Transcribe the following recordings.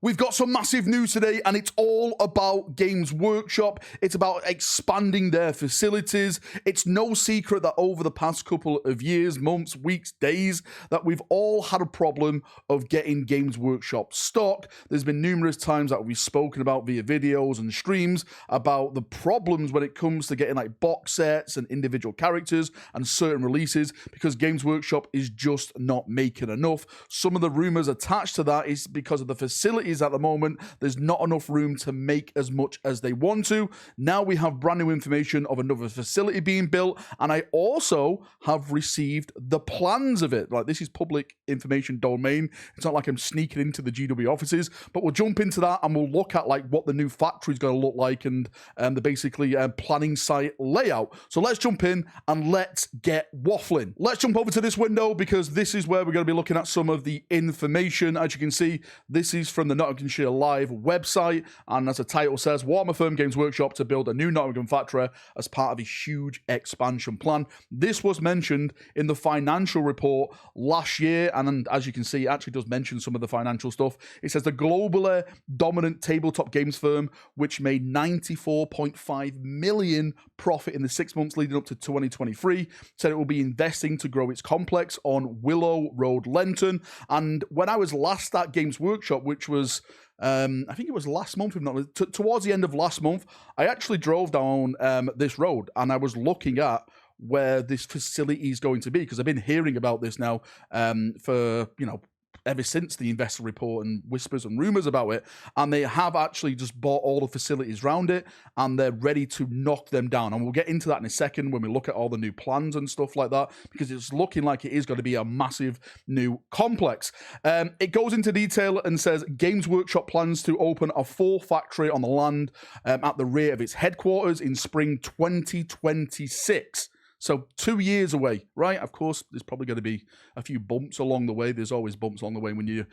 We've got some massive news today, and it's all about Games Workshop. It's about expanding their facilities. It's no secret that over the past couple of years, months, weeks, days, that we've all had a problem of getting Games Workshop stock. There's been numerous times that we've spoken about via videos and streams about the problems when it comes to getting like box sets and individual characters and certain releases, because Games Workshop is just not making enough. Some of the rumors attached to that is because of the facilities at the moment. There's not enough room to make as much as they want to. Now we have brand new information of another facility being built, and I also have received the plans of it. Like, this is public information domain. It's not like I'm sneaking into the GW offices, but we'll jump into that and we'll look at like what the new factory is going to look like and the basically planning site layout. So let's jump in and let's get waffling. Let's jump over to this window because this is where we're going to be looking at some of the information. As you can see, this is from the Nottinghamshire Live website, and as the title says, Warhammer firm Games Workshop to build a new Nottingham factory as part of a huge expansion plan. This was mentioned in the financial report last year, and as you can see, it actually does mention some of the financial stuff. It says the globally dominant tabletop games firm, which made 94.5 million profit in the 6 months leading up to 2023, said it will be investing to grow its complex on Willow Road, Lenton. And when I was last at Games Workshop, which was I think it was last month, if not towards the end of last month, I actually drove down this road and I was looking at where this facility is going to be, because I've been hearing about this now for, you know, ever since the investor report and whispers and rumors about it, and they have actually just bought all the facilities around it and they're ready to knock them down. And we'll get into that in a second when we look at all the new plans and stuff like that, because it's looking like it is going to be a massive new complex. It goes into detail and says Games Workshop plans to open a full factory on the land at the rear of its headquarters in spring 2026. So 2 years away, right? Of course, there's probably going to be a few bumps along the way. There's always bumps along the way when you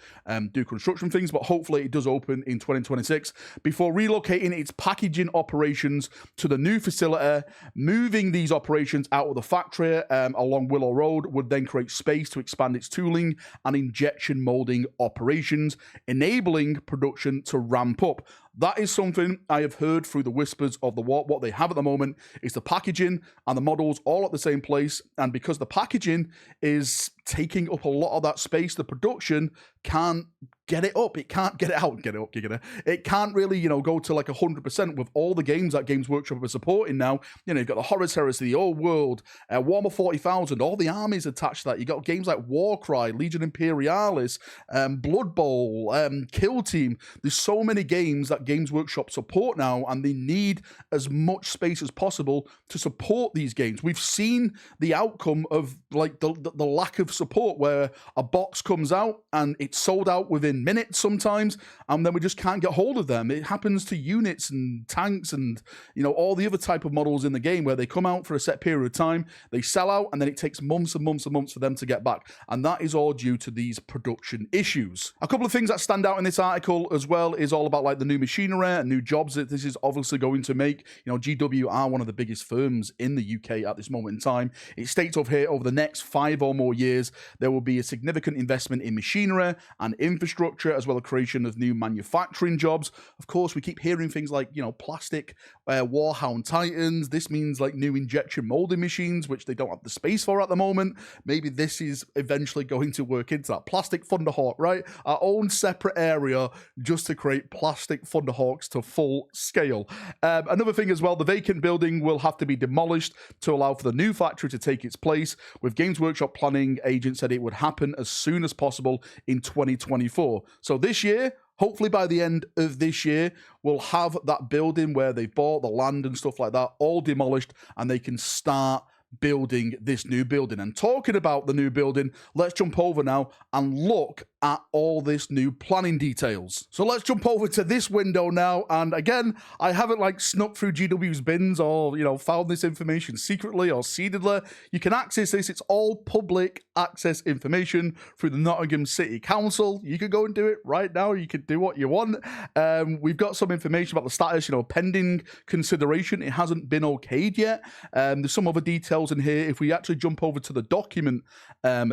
do construction things, but hopefully it does open in 2026 before relocating its packaging operations to the new facility. Moving these operations out of the factory along Willow Road would then create space to expand its tooling and injection molding operations, enabling production to ramp up. That is something I have heard through the whispers of the what they have at the moment is the packaging and the models all at the same place. And because the packaging is taking up a lot of that space, the production can't get it up. It can't get it out. Get it up, it can't really, you know, go to like 100% with all the games that Games Workshop are supporting now. You know, you've got the Horror Heresy, the Old World, Warhammer 40,000, all the armies attached to that. You got games like Warcry, Legion Imperialis, Blood Bowl, Kill Team. There's so many games that Games Workshop support now, and they need as much space as possible to support these games. We've seen the outcome of like the lack of support, where a box comes out and it's sold out within minutes sometimes, and then we just can't get hold of them. It happens to units and tanks and, you know, all the other type of models in the game where they come out for a set period of time, they sell out, and then it takes months and months and months for them to get back, and that is all due to these production issues. A couple of things that stand out in this article as well is all about like the new machinery and new jobs that this is obviously going to make. You know, GW are one of the biggest firms in the UK at this moment in time. It states over here, over the next 5 or more years, there will be a significant investment in machinery and infrastructure, as well as creation of new manufacturing jobs. Of course, we keep hearing things like, you know, plastic Warhound Titans. This means like new injection molding machines, which they don't have the space for at the moment. Maybe this is eventually going to work into that. Plastic Thunderhawk, right? Our own separate area just to create plastic Thunderhawks to full scale. Another thing as well, the vacant building will have to be demolished to allow for the new factory to take its place, with Games Workshop planning agent said it would happen as soon as possible in 2024. So this year, hopefully by the end of this year, we'll have that building where they bought the land and stuff like that all demolished, and they can start building this new building. And talking about the new building, let's jump over now and look at all this new planning details. So let's jump over to this window now, and again, I haven't like snuck through GW's bins or, you know, found this information secretly or seededly. You can access this. It's all public access information through the Nottingham City Council. You can go and do it right now. You can do what you want. We've got some information about the status, you know, pending consideration. It hasn't been okayed yet. There's some other details in here. If we actually jump over to the document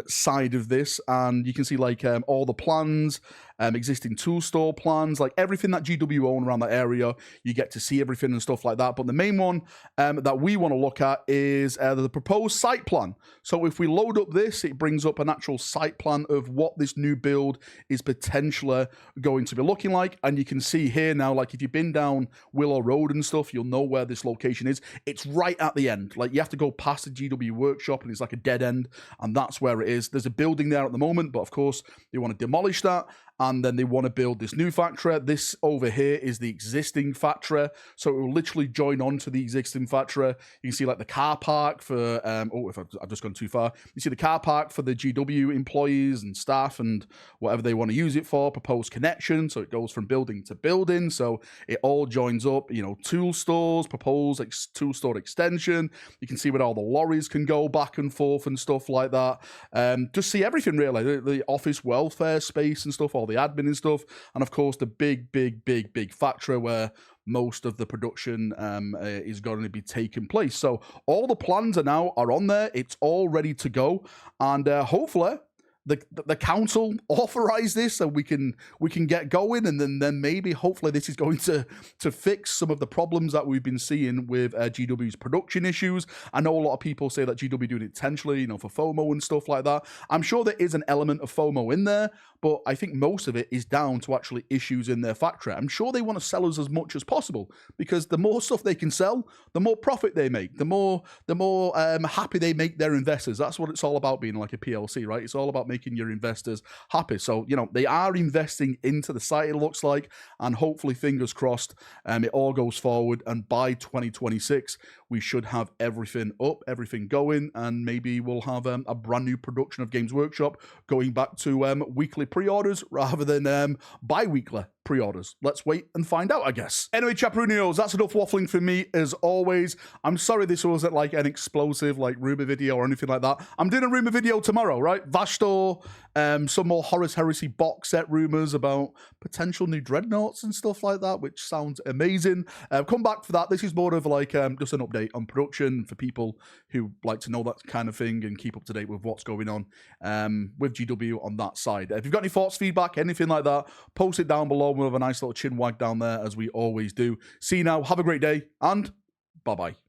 side of this, and you can see like all the plans, existing tool store plans, like everything that GW own around that area. You get to see everything and stuff like that. But the main one that we want to look at is the proposed site plan. So if we load up this, it brings up an actual site plan of what this new build is potentially going to be looking like. And you can see here now, like if you've been down Willow Road and stuff, you'll know where this location is. It's right at the end. Like you have to go past the GW workshop and it's like a dead end, and that's where it is. There's a building there at the moment, but of course they want to demolish that, and then they want to build this new factory. This over here is the existing factory, so it will literally join on to the existing factory. You can see like the car park for if I've just gone too far, you see the car park for the GW employees and staff and whatever they want to use it for. Proposed connection, so it goes from building to building, so it all joins up. You know, tool stores, proposed tool store extension. You can see where all the lorries can go back and forth and stuff like that. Just see everything really, the office welfare space and stuff, all the admin and stuff, and of course the big factory where most of the production is going to be taking place. So all the plans are on there. It's all ready to go, and hopefully the council authorize this so we can get going, and then maybe hopefully this is going to fix some of the problems that we've been seeing with GW's production issues. I know a lot of people say that GW doing it intentionally, you know, for FOMO and stuff like that. I'm sure there is an element of FOMO in there, but I think most of it is down to actually issues in their factory. I'm sure they want to sell us as much as possible, because the more stuff they can sell, the more profit they make, the more happy they make their investors. That's what it's all about being like a PLC, right? It's all about making your investors happy. So, you know, they are investing into the site, it looks like, and hopefully, fingers crossed, it all goes forward, and by 2026 we should have everything up, everything going, and maybe we'll have a brand new production of Games Workshop going back to weekly pre-orders rather than bi-weekly pre-orders. Let's wait and find out, I guess. Anyway, Chaperoonios, that's enough waffling for me as always. I'm sorry this wasn't like an explosive like rumor video or anything like that. I'm doing a rumor video tomorrow, right? Vastor, some more Horus Heresy box set rumors about potential new dreadnoughts and stuff like that, which sounds amazing. Come back for that. This is more of like just an update on production for people who like to know that kind of thing and keep up to date with what's going on with GW on that side. If you've got any thoughts, feedback, anything like that, post it down below. We'll have a nice little chin wag down there as we always do. See you now. Have a great day, and bye-bye.